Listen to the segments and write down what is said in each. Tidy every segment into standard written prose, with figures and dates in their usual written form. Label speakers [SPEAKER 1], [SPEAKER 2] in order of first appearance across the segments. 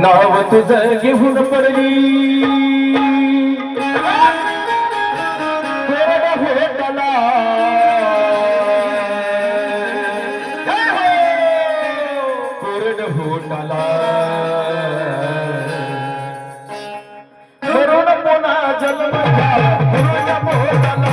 [SPEAKER 1] नाव तुझं घेऊन पडली कोरड होटाला कोरड होटाला करुण पुन्हा जन्म घ्यावा कोरड होटाला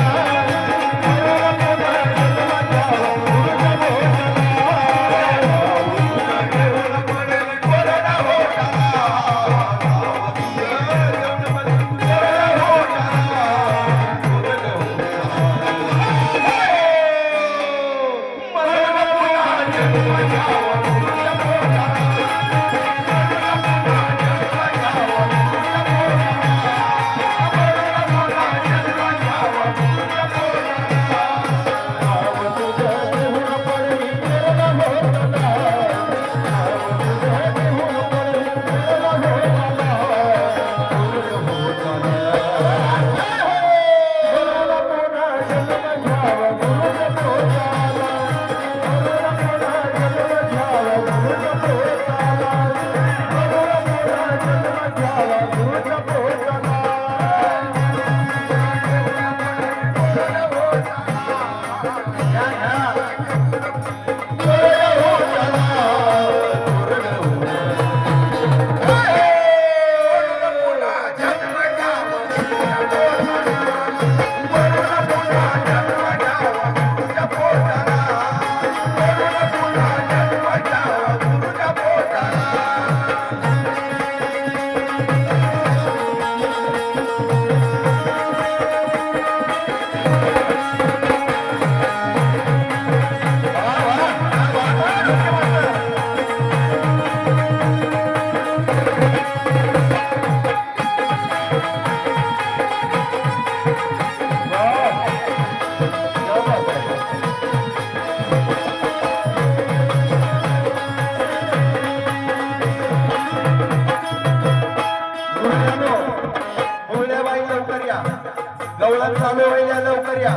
[SPEAKER 1] गवळण चालू व्हायला लवकर या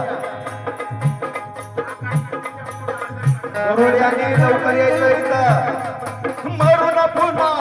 [SPEAKER 1] गुरुड्याने लवकर यायचं इथं मरून पुन्हा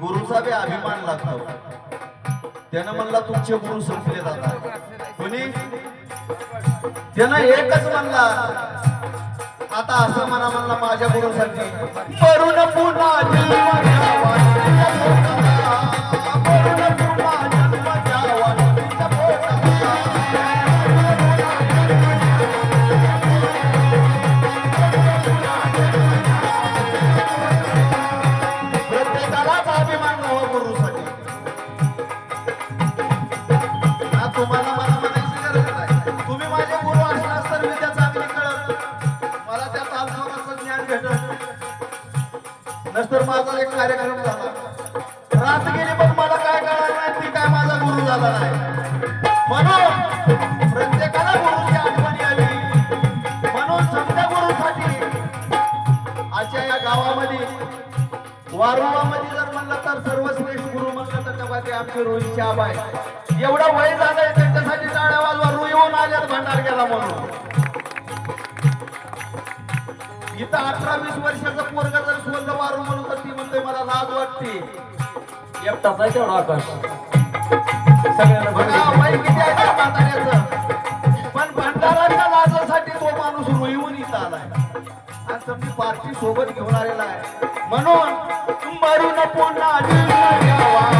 [SPEAKER 1] गुरुचा बी अभिमान लागतो. त्यानं म्हणला तुमचे गुरु संपले जातात. कुणी त्यानं एकच म्हणला, आता असं म्हणला माझ्या गुरुसाठी मरून पुन्हा जन्म घ्यावा, मरून पुन्हा जन्म घ्यावा तिच्या पोटाला. प्रत्येकालाच अभिमान हवा गुरुसाठी. तुम्हाला मला म्हणायची गरज नाही. तुम्ही माझे गुरु असलास तर मी त्या चांगली कळत, मला त्या तालमानाचं ज्ञान भेटत. नंतर माझा एक कार्यक्रम झाला, रात गेली पण मला काय कळलं नाही, ती काय माझा गुरु झाला नाही. म्हणून प्रत्येकाला गुरुची आठवण यावी, म्हणून समजा गुरुसाठी आजच्या या गावामध्ये वारुळामध्ये जर म्हणलं तर सर्वश्रेष्ठ गुरु म्हणलं तर तेव्हा ते आमचे रोहितचे आबा आहे. एवढं वय झालंय त्यांच्यासाठी टाळ्या वाजवा. रू येऊन आल्यात भंडार गेला म्हणून. इथं 18-20 वर्षाचं पोरगा जर सोडलं वारू म्हणून तर ती म्हणतोय मला लाज वाटते.
[SPEAKER 2] एकटाच आहे तेवढा आकाश. सगळ्यांना
[SPEAKER 1] बघा वय किती आहे त्या म्हाताऱ्याचं, पण भंडाराच्या लाजासाठी तो माणूस रू येऊन इथं आलाय आणि समजी पार्टी सोबत घेऊन आलेला आहे. म्हणून मरून पुन्हा जन्म घ्यावा.